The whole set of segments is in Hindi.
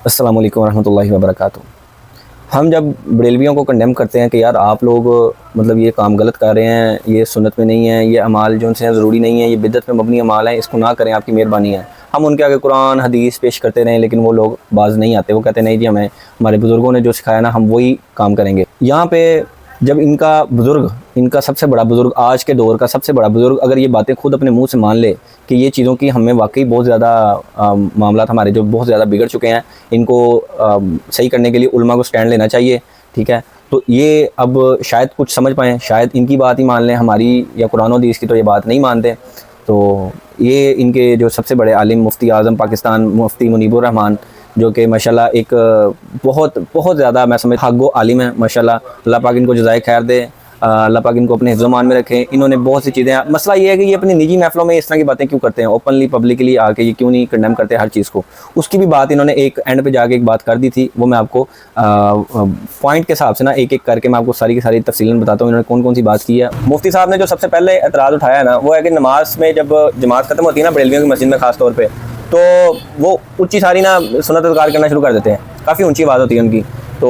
अस्सलाम वालेकुम रहमतुल्लाहि व बरकातुहू। हम जब बरेलवियों को कंडेम करते हैं कि यार आप लोग मतलब ये काम गलत कर रहे हैं, ये सुन्नत में नहीं है, ये अमाल जो उनसे ज़रूरी नहीं है, ये बिदअत में मबनी अमाल हैं, इसको ना करें, आपकी मेहरबानी है। हम उनके आगे कुरान हदीस पेश करते रहें, लेकिन वो लोग बाज नहीं आते। वो कहते नहीं जी, हमें हमारे बुज़ुर्गों ने जो सिखाया ना, हम वही काम करेंगे। यहाँ पे जब इनका बुज़ुर्ग, इनका सबसे बड़ा बुज़ुर्ग, आज के दौर का सबसे बड़ा बुज़ुर्ग, अगर ये बातें खुद अपने मुंह से मान ले कि ये चीज़ों की हमें वाकई बहुत ज़्यादा मामला हमारे जो बहुत ज़्यादा बिगड़ चुके हैं, इनको सही करने के लिए उलमा को स्टैंड लेना चाहिए, ठीक है। तो ये अब शायद कुछ समझ पाएँ, शायद इनकी बात ही मान लें, हमारी या कुरान और हदीस की तो ये बात नहीं मानते। तो ये इनके जो सबसे बड़े आलिम मुफ्ती आज़म पाकिस्तान मुफ्ती मुनीबुर रहमान, जो कि माशाल्लाह एक बहुत बहुत ज़्यादा मैं समझ हक़ गो आलिम है माशाल्लाह। अल्लाह पाक इनको जज़ाए खैर दे, अल्लाह पाक इनको अपने हिफ्ज़-ओ-मान में रखें। इन्होंने बहुत सी चीज़ें, मसला ये है कि ये अपनी निजी महफ़िलों में इस तरह की बातें क्यों करते हैं, ओपनली पब्लिकली आके ये क्यों नहीं कंडेम करते हर चीज़ को। उसकी भी बात इन्होंने एक एंड पे जाके एक बात कर दी थी, वो मैं आपको पॉइंट के हिसाब से ना एक एक करके मैं आपको सारी की सारी तफसीलन बताता हूँ इन्होंने कौन कौन सी बात की है। मुफ्ती साहब ने जो सबसे पहले एतराज़ उठाया ना, वो है कि नमाज में जब जमात ख़त्म होती है ना बरेलवियों की मस्जिद में ख़ास तौर पर, तो वो ऊँची सारी ना सुन्नत अज़कार करना शुरू कर देते हैं। काफ़ी ऊँची आवाज़ होती है उनकी, तो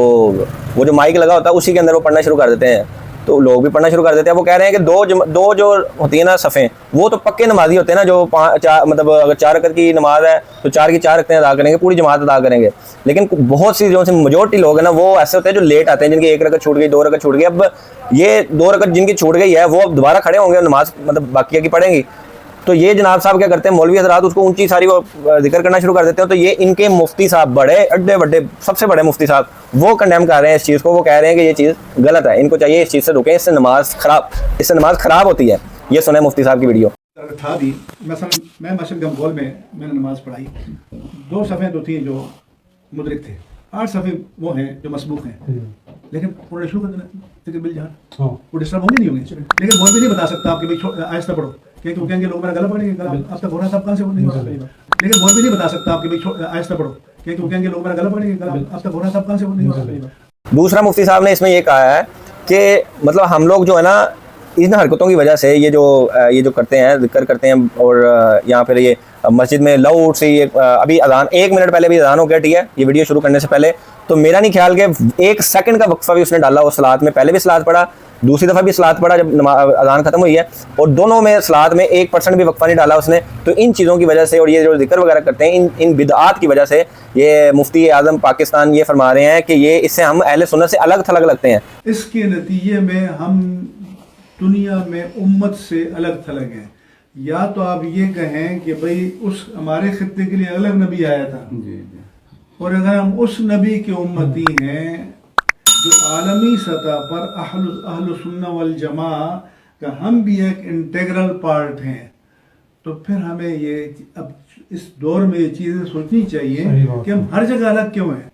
वो जो माइक लगा होता है उसी के अंदर वो पढ़ना शुरू कर देते हैं। तो लोग भी पढ़ना शुरू कर देते हैं। वो कह रहे हैं कि दो जो होती है ना सफ़ें, वो तो पक्के नमाजी होते हैं ना, जो मतलब अगर 4 रकत की नमाज है तो 4 की 4 रकतें अदा करेंगे, पूरी जमात अदा करेंगे। लेकिन बहुत सी जो मेजोरिटी लोग हैं ना, वो ऐसे होते हैं जो लेट आते हैं, जिनकी 1 रकत छूट गई, 2 रकत छूट गई। अब ये 2 रकत जिनकी छूट गई है, वो अब दोबारा खड़े होंगे, नमाज मतलब बाकी की पढ़ेंगी। तो ये जनाब साहब क्या करते हैं, मौलवी हज़रात उसको ऊंची सारी वो जिक्र करना शुरू कर देते हैं। तो ये इनके मुफ्ती साहब, बड़े अड्डे बड्डे सबसे बड़े मुफ्ती साहब, वो कंडेम कर रहे हैं इस चीज़ को। वो कह रहे हैं कि ये चीज़ गलत है, इनको चाहिए इस चीज़ से रुकें, इससे नमाज ख़राब होती है। ये सुने मुफ्ती साहब की वीडियो। था भी मैं मस्जिद गमगोल में मैंने नमाज़ पढ़ाई, 2 सफ़े तो थी जो मुदरिक थे, 8 सफ़े वो हैं जो मसबूक हैं। लेकिन पढ़ने शुरू कर देना बिल जान, वो डिस्टर्ब होंगे नहीं होंगे। लेकिन वो भी नहीं बता सकता आपके भाई आहिस्ता पढ़ो, क्योंकि वो कहेंगे लोग मेरा गला पकड़ेंगे, गला अब तक घोड़ा साहब कहाँ से नहीं होगा। लेकिन वो भी नहीं बता सकता आपके भाई आहिस्ता पढ़ो, क्योंकि वो कहेंगे लोग मेरा गला पकड़ेंगे, गला अब तक घोड़ा साहब कहाँ से नहीं होगा। दूसरा मुफ्ती साहब ने इसमें ये कहा है कि मतलब हम लोग जो है ना, इन हरकतों की वजह से ये जो करते हैं, जिक्र करते हैं, और यहाँ फिर ये मस्जिद में लाउड से ये अभी अजान 1 मिनट पहले भी अजान हो गया, ठीक है, ये वीडियो शुरू करने से पहले। तो मेरा नहीं ख्याल कि 1 सेकंड का वक्फा भी उसने डाला। वो सलात में पहले भी सलात पढ़ा, दूसरी दफ़ा भी सलात पढ़ा जब अजान ख़त्म हुई है, और दोनों में सलात में 1% भी वक्फा नहीं डाला उसने। तो इन चीज़ों की वजह से और ये जो जिक्र वगैरह करते हैं, इन बिदआत की वजह से ये मुफ्ती आज़म पाकिस्तान ये फरमा रहे हैं कि ये इससे हम अहले सुन्नत से अलग थलग लगते हैं। इसके नतीजे में हम दुनिया में उम्मत से अलग थलग हैं। या तो आप ये कहें कि भाई उस हमारे खित्ते के लिए अलग नबी आया था, और अगर हम उस नबी के उम्मती हैं जो आलमी सतह पर अहल सुन्ना वल जमा का हम भी एक इंटेग्रल पार्ट हैं, तो फिर हमें ये अब इस दौर में ये चीज़ें सोचनी चाहिए कि हम हर जगह अलग क्यों हैं।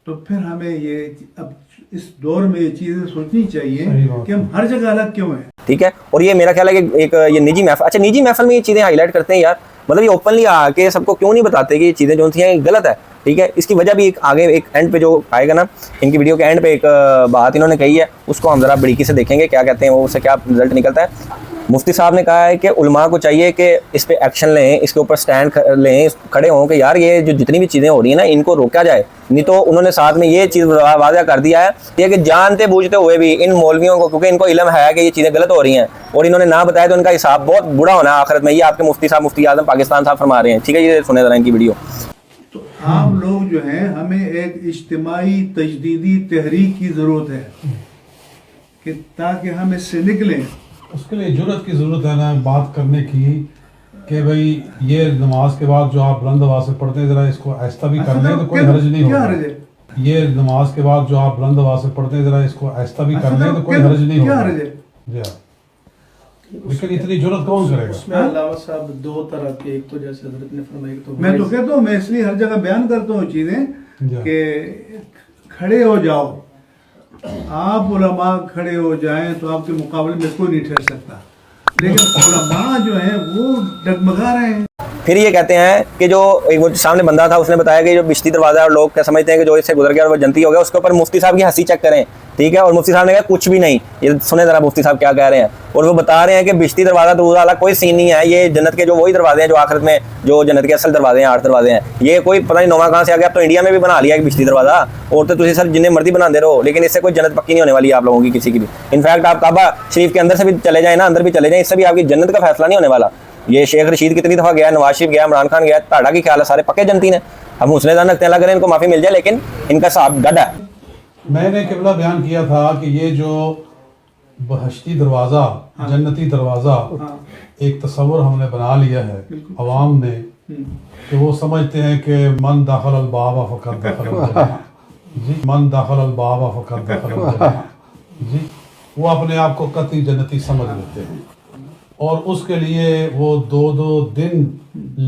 तो फिर हमें ये अब इस दौर में ये चीज़ें सोचनी चाहिए कि हम हर जगह अलग क्यों हैं। ठीक है, और ये मेरा ख्याल है कि एक ये निजी महफिल, अच्छा निजी महफिल में ये चीज़ें हाईलाइट करते हैं यार, मतलब ये ओपनली आके सबको क्यों नहीं बताते कि ये चीज़ें जो थी गलत है, ठीक है। इसकी वजह भी एक आगे एक एंड पे जो आएगा ना, इनकी वीडियो के एंड पे एक बात इन्होंने कही है, उसको हम ज़रा बारीकी से देखेंगे क्या कहते हैं, वो उससे क्या रिजल्ट निकलता है। मुफ्ती साहब ने कहा है कि उलमा को चाहिए कि इस पे एक्शन लें, इसके ऊपर स्टैंड लें, खड़े हों कि यार ये जो जितनी भी चीज़ें हो रही हैं ना, इनको रोका जाए। नहीं तो उन्होंने साथ में ये चीज़ वाज़ा कर दिया है ये कि जानते बूझते हुए भी इन मौलवियों को, क्योंकि इनको इल्म है कि ये चीज़ें गलत हो रही हैं और इन्होंने ना बताया, तो इनका हिसाब बहुत बुरा होना है आखिरत में। ये आपके मुफ्ती साहब, मुफ्ती आज़म पाकिस्तान साहब फरमा रहे हैं, ठीक है। ये सुने ज़रा इनकी वीडियो। तो आम लोग जो हैं, हमें एक इज्तिमाई तजदीदी तहरीक की ज़रूरत है कि ताकि हम इससे निकलें। उसके लिए जुर्रत की ज़रूरत है ना, बात करने की कि भाई ये नमाज के बाद जो आप बुलंद आवाज़ से पढ़ते हैं, ज़रा इसको आहिस्ता भी कर लें तो कोई हर्ज नहीं होगा। ये नमाज के बाद जो आप बुलंद आवाज़ से पढ़ते हैं, ज़रा इसको आहिस्ता भी कर लें तो कोई हर्ज नहीं होगा। लेकिन इतनी जुर्रत कौन करेगा? उसमें अल्लामा साहब 2 तरह के, एक तो जैसे हज़रत ने फरमाया, तो मैं तो कहता हूँ, मैं इसलिए हर जगह बयान करता हूँ चीज़ें कि खड़े हो जाओ, आप उलमा खड़े हो जाएं तो आपके मुकाबले में कोई नहीं ठहर सकता। लेकिन उलमा जो है वो डगमगा रहे हैं। फिर ये कहते हैं कि जो एक वो सामने बंदा था उसने बताया कि जो बिश्ती दरवाज़ा और लोग क्या समझते हैं कि जो इससे गुजर गया और वो जनती हो गया, उसके ऊपर मुफ्ती साहब की हंसी चेक करें, ठीक है। और मुफ्ती साहब ने कहा कुछ भी नहीं, ये सुने ज़रा मुफ्ती साहब क्या कह रहे हैं। और वो बता रहे हैं कि बिश्ती दरवाज़ा तो वाला कोई सीन नहीं है, ये जन्नत के जो वही दरवाजे हैं जो आखिरत में जो जन्नत के असल दरवाजे हैं, 8 दरवाजे हैं। ये कोई पता नहीं नौवा कहाँ से आ गया, अब तो इंडिया में भी बना लिया एक बिश्ती दरवाज़ा, और तो तुझे सर जिन्हें मर्जी बनाते रहो, लेकिन इससे कोई जन्नत पक्की नहीं होने वाली है आप लोगों की किसी की भी। इनफैक्ट आप काबा शरीफ के अंदर से भी चले जाए ना, अंदर भी चले जाए, इससे भी आपकी जन्नत का फैसला नहीं होने वाला। ये शेख रशीद कितनी दफ़ा गया, नवाज शरीफ गया, इमरान खान गया, ताड़ा की ख्याल है सारे पक्के जनती ने। हम हौसले दान रखते हैं, लग रहे हैं इनको माफ़ी मिल जाए, लेकिन इनका साहब गड है। मैंने किबला बयान किया था कि ये जो बहश्ती दरवाज़ा, जन्नती दरवाज़ा, एक तस्वुर हमने बना लिया है अवाम ने, कि वो समझते हैं कि मन दाखिल अल बाबा फ़क़द दाखिल अल जन्नह, जी मन दाखिल अल बाबा फ़क़द दाखिल अल जन्नह, जी वो अपने आप को कतई जन्नती समझ लेते हैं, और उसके लिए वो 2-2 दिन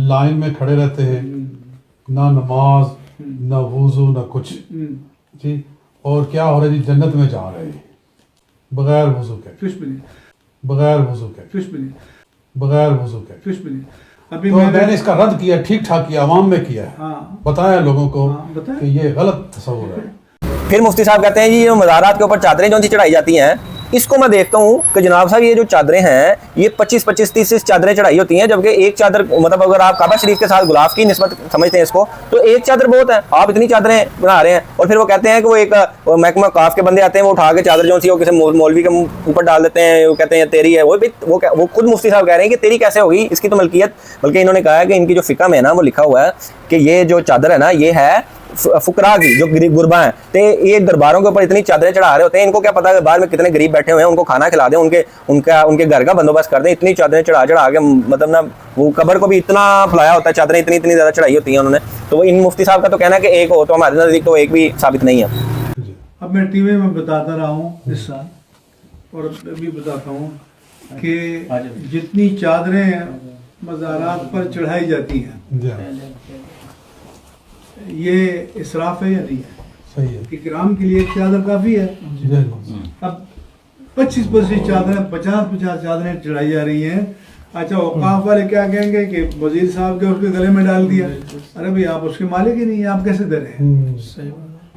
लाइन में खड़े रहते हैं, ना नमाज ना वुज़ू ना कुछ, जी। और क्या हो रहा है जी, जन्नत में जा रहे हैं बगैर वुज़ू के, बगैर वुज़ू के, बगैर वुज़ू के। अभी तो मैंने इसका रद्द किया, ठीक ठाक किया, अवाम में किया है, बताया लोगों को कि ये गलत तस्वुर है। फिर मुफ्ती साहब कहते हैं जी ये मज़ारात के ऊपर चादरें जो चढ़ाई जाती हैं, इसको मैं देखता हूँ कि जनाब साहब ये जो चादरें हैं ये 25-25, 30 चादरें चढ़ाई होती हैं, जबकि एक चादर मतलब अगर आप काबा शरीफ के साथ गुलाफ की निस्बत समझते हैं इसको, तो एक चादर बहुत है, आप इतनी चादरें बना रहे हैं। और फिर वो कहते हैं कि वो एक महकमा काफ के बंदे आते हैं, वो उठा के चादर जो सी वो किसी मौलवी के ऊपर डाल देते हैं, वो कहते हैं तेरी है। वो खुद मुफ्ती साहब कह रहे हैं कि तेरी कैसे होगी, इसकी तो मलकियत, बल्कि इन्होंने कहा है कि इनकी जो फ़िक़्ह में है ना वो लिखा हुआ है कि ये जो चादर है ना ये है फुकरा की, जो गरीब गुरबा हैं, तो ये दरबारों के ऊपर इतनी चादरें चढ़ा रहे होते हैं, इनको क्या पता है बाहर में कितने गरीब बैठे हुए हैं, उनको खाना खिला दें, उनके घर का बंदोबस्त कर दें। इतनी चादरें चढ़ा के मतलब ना वो कब्र को भी इतना फैलाया होता है, चादरें इतनी ज़्यादा चढ़ाई होती हैं उन्होंने। तो इन मुफ्ती साहब का तो कहना है कि एक हो, तो हमारे नज़दीक तो एक भी साबित नहीं है। अब मैं टीवी में बताता रहा हूँ इस साल, और अभी बताता हूँ कि जितनी चादरें मज़ारात पर चढ़ाई जाती हैं ये इसराफ है या नहीं है? सही है, इकराम के लिए एक चादर काफ़ी है। अब 25-25 चादरें, 50-50 चादरें चढ़ाई जा रही हैं। अच्छा औकाफ वाले क्या कहेंगे कि वजीर साहब के उसके गले में डाल दिया। अरे भाई आप उसके मालिक ही नहीं है, आप कैसे दे रहे हैं?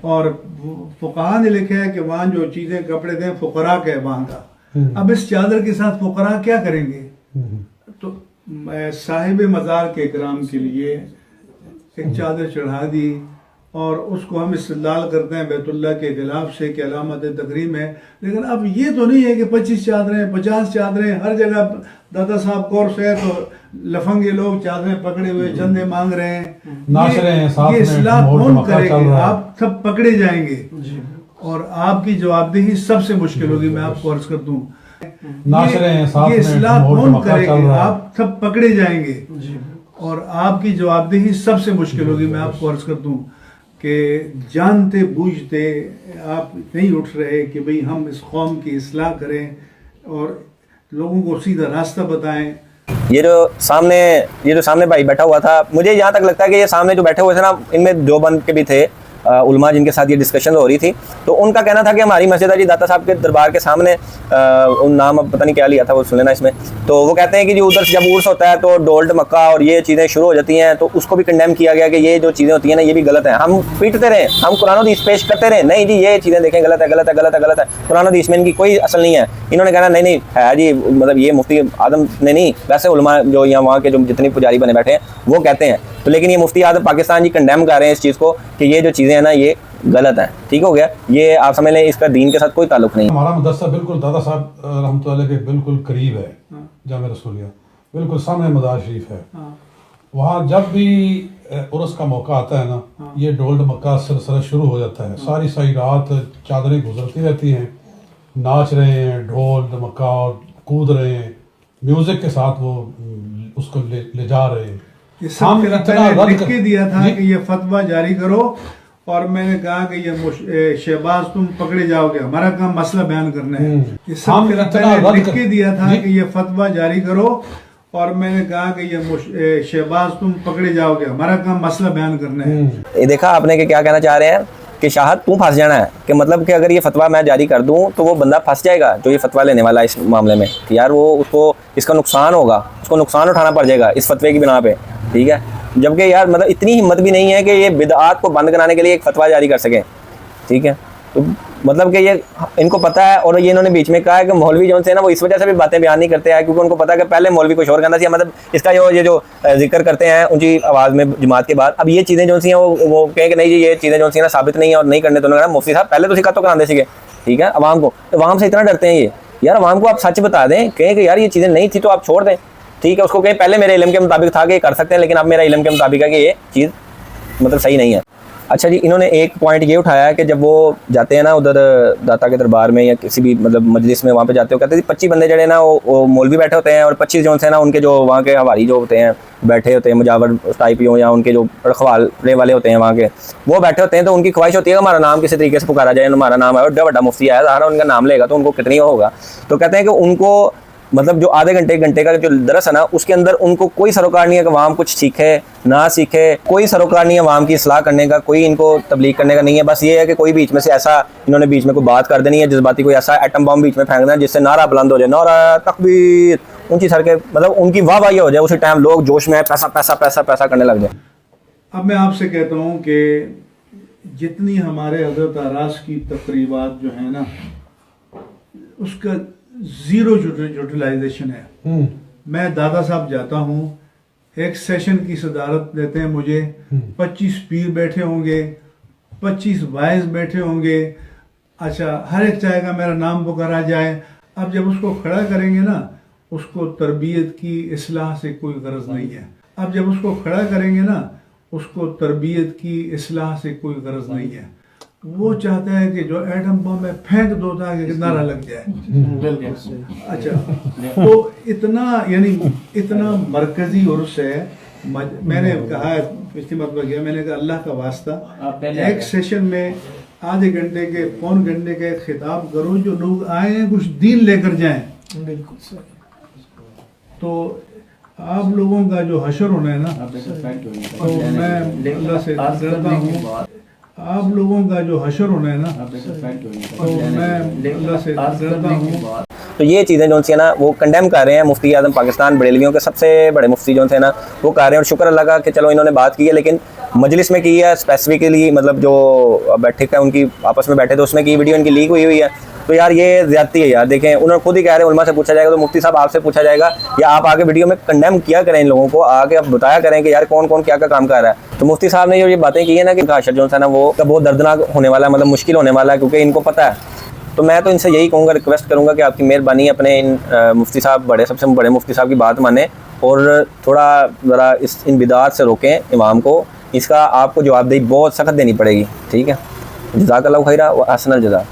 और फुक़हा ने लिखा है कि वहाँ जो चीज़ें कपड़े थे फुकरा के वहाँ का, अब इस चादर के साथ फुकरा क्या करेंगे? तो साहिब मज़ार के इकराम के लिए एक चादर चढ़ा दी, और उसको हम इस्तेमाल करते हैं बैतुल्लाह के खिलाफ से कि अलामत तकरीम है। लेकिन अब ये तो नहीं है कि 25 चादरें 50 चादरें हर जगह। दादा साहब कोर्स है तो लफंगे लोग चादरें पकड़े हुए चंदे मांग रहे हैं, ये इस्लाह कौन करेगा? आप सब पकड़े जाएंगे और आपकी जवाबदेही सबसे मुश्किल होगी। मैं आपको अर्ज कर दूं, ये इस्लाह कौन करेगा? आप सब पकड़े जाएंगे और आपकी जवाबदेही सबसे मुश्किल होगी। मैं आपको अर्ज कर दूं कि जानते बूझते आप नहीं उठ रहे कि भाई हम इस कौम की इस्लाह करें और लोगों को सीधा रास्ता बताएं। ये जो सामने भाई बैठा हुआ था, मुझे यहाँ तक लगता है कि ये सामने जो बैठे हुए थे ना, इनमें देवबंद के भी थे उलमा जिनके साथ ये डिस्कशन हो रही थी। तो उनका कहना था कि हमारी मस्जिद है जी दाता साहब के दरबार के सामने, उन नाम अब पता नहीं क्या लिया था वो सुन लेना इसमें। तो वो कहते हैं कि जी उधर से जब उर्स होता है तो डोल्ड मक्का और ये चीज़ें शुरू हो जाती हैं, तो उसको भी कंडेम किया गया कि ये जो चीज़ें होती हैं ना ये भी गलत है। हम पीटते रहे, हम कुरान हदीस पेश करते रहे, नहीं जी ये चीज़ें देखें गलत है, गलत है, गलत है, गलत है, कुरान हदीस में इनकी कोई असल नहीं है। इन्होंने कहना नहीं है जी, मतलब ये मुफ्ती आदम ने नहीं, वैसे उलमा जो यहाँ वहाँ के जो जितनी पुजारी बने बैठे हैं वो कहते हैं। तो लेकिन ये मुफ्ती आदम पाकिस्तान जी कंडेम कर रहे हैं इस चीज़ को कि ये जो चीज़ें हैं ना ये गलत है। ठीक हो गया, ये आप समझ लें इसका दीन के साथ कोई ताल्लुक नहीं। हमारा मदरसा बिल्कुल दादा साहब रहमतुल्लाह के बिल्कुल करीब है, जामे रसूलिया बिल्कुल सामने मज़ार शरीफ है। वहाँ जब भी उर्स का मौका आता है ना, ये डोल्ड मक्का सिलसिला शुरू हो जाता है। सारी सारी रात चादरें गुजरती रहती हैं, नाच रहे हैं, ढोल मक्का और कूद रहे हैं, म्यूजिक के साथ वो उसको ले जा रहे हैं। हम इतना लिख के दिया था कि ये फतवा जारी करो, और मैंने कहा कि ये शहबाज तुम पकड़े जाओगे, हमारा काम मसला बयान करना है। ये सब लिख के दिया था कि ये फतवा जारी करो, और मैंने कहा कि ये शहबाज तुम पकड़े जाओगे, हमारा काम मसला बयान करना है। ये देखा आपने कि क्या कहना चाह रहे हैं कि शाहद तू फंस जाना है, कि मतलब कि अगर ये फतवा मैं जारी कर दूं तो वो बंदा फंस जाएगा जो ये फतवा लेने वाला है इस मामले में, कि यार वो उसको इसका नुकसान होगा, उसको नुकसान उठाना पड़ जाएगा इस फतवे की बिना पे, ठीक है। जबकि यार मतलब इतनी हिम्मत भी नहीं है कि ये बिदआत को बंद कराने के लिए एक फतवा जारी कर सकें, ठीक है। तो मतलब कि ये इनको पता है, और ये इन्होंने बीच में कहा है कि मौलवी जो है ना वो इस वजह से भी बातें बयान नहीं करते हैं क्योंकि उनको पता है कि पहले मौलवी कुछ और कहना चाहिए, मतलब इसका ये जो जिक्र करते हैं ऊंची आवाज़ में जमात के बाद, अब ये चीज़ें जो सी हैं वो कहें कि नहीं जी ये चीज़ें जो सी ना साबित नहीं है और नहीं करने, तो उन्होंने कहा मुफ्ती साहब पहले तो सिखा तो कराते सीखे, ठीक है। अवाम को, अवाम से इतना डरते हैं ये, यार अवाम को आप सच बता दें, कहें कि यार ये चीज़ें नहीं थी तो आप छोड़ दें, ठीक है। उसको कहें पहले मेरे इल्म के मुताबिक था कि ये कर सकते हैं, लेकिन अब मेरा इल्म के मुताबिक है कि ये चीज़ मतलब सही नहीं है। अच्छा जी, इन्होंने एक पॉइंट ये उठाया है कि जब वो जाते हैं ना उधर दाता के दरबार में या किसी भी मतलब मजलिस में वहाँ पे जाते हो, कहते हैं 25 बंदे जड़े ना वो मौलवी बैठे होते हैं और 25 जो है ना उनके जो वहाँ के हवारी जो होते हैं बैठे होते हैं, मुजावर टाइप हो या उनके जो रखवाले वाले होते हैं वहाँ के, वो बैठे होते हैं। तो उनकी ख्वाहिश होती है हमारा नाम किसी तरीके से पुकारा जाए, हमारा नाम है बड़ा मुफ्ती आया सारा उनका नाम लेगा तो उनको कितनी होगा। तो कहते हैं कि उनको मतलब जो आधे घंटे घंटे का जो दरस है ना उसके अंदर उनको कोई सरोकार नहीं है कि अवाम कुछ सीखे ना सीखे, कोई सरोकार नहीं है अवाम की इस्लाह करने का, कोई इनको तबलीग करने का नहीं है। बस ये है कि कोई बीच में से ऐसा इन्होंने बीच में कोई बात कर देनी है जज्बाती, कोई ऐसा एटम बम बीच में फेंक देना जिससे नारा बुलंद हो जाए, नारा तकबीर, ऊंची सर के मतलब उनकी वाह वाही हो जाए, उसी टाइम लोग जोश में पैसा पैसा पैसा पैसा करने लग जाए। अब मैं आपसे कहता हूँ कि जितनी हमारे हजरत आरास की तकरीबात जो है ना उसका जीरो यूटिलाइजेशन है। मैं दादा साहब जाता हूँ, एक सेशन की सदारत देते हैं मुझे, 25 पीर बैठे होंगे, 25 वाइज बैठे होंगे, अच्छा हर एक चाहेगा मेरा नाम पुकारा जाए। अब जब उसको खड़ा करेंगे ना उसको तरबियत की इस्लाह से कोई गर्ज नहीं है। अब जब उसको खड़ा करेंगे ना उसको तरबियत की इस्लाह से कोई गर्ज नहीं है। वो चाहता है कि जो एटम बम है फेंक दो ताकि नारा लग जाए। अच्छा तो इतना यानी इतना मरकजी उर्स है। मैंने कहा पिछली मरतबा गया, मैंने कहा अल्लाह का वास्ता एक सेशन में आधे घंटे के पौन घंटे का एक खिताब करो जो लोग आए हैं कुछ दीन लेकर जाएं। बिल्कुल तो आप लोगों का जो हशर होना है ना तो मैं अल्लाह से डरता हूँ, आप लोगों का जो हशर होना है ना तो मैं अल्लाह से डरता हूँ। तो ये चीज़ें जो सी है ना वो कंडेम कर रहे हैं मुफ्ती आज़म पाकिस्तान बरेलवियों के सबसे बड़े मुफ्ती जो थे ना वो कर रहे हैं। और शुक्र अल्लाह का कि चलो इन्होंने बात की है, लेकिन मजलिस में की है स्पेसिफिकली, मतलब जो बैठक है उनकी आपस में बैठे तो उसमें की वीडियो इनकी लीक हुई है। तो यार ये ज़्यादती है यार। देखें उन्होंने खुद ही कह रहे हैं उलमा से पूछा जाएगा, तो मुफ्ती साहब आपसे पूछा जाएगा या आप आगे वीडियो में कंडेम किया करें इन लोगों को, आगे आप बताया करें कि यार कौन कौन क्या क्या काम कर रहा है। तो मुफ्ती साहब ने जो ये बातें की है ना कि काशर जो है ना वो बहुत दर्दनाक होने वाला है, मतलब मुश्किल होने वाला है क्योंकि इनको पता है। तो मैं तो इनसे यही कहूँगा, रिक्वेस्ट करूँगा कि आपकी मेहरबानी अपने इन मुफ्ती साहब बड़े सबसे बड़े मुफ्ती साहब की बात माने और थोड़ा ज़रा इन बिदात से रोकें इमाम को। इसका आपको जवाबदेही बहुत सख्त देनी पड़ेगी, ठीक है। जज़ाकल्लाहु खैरा व अहसनल जज़ा।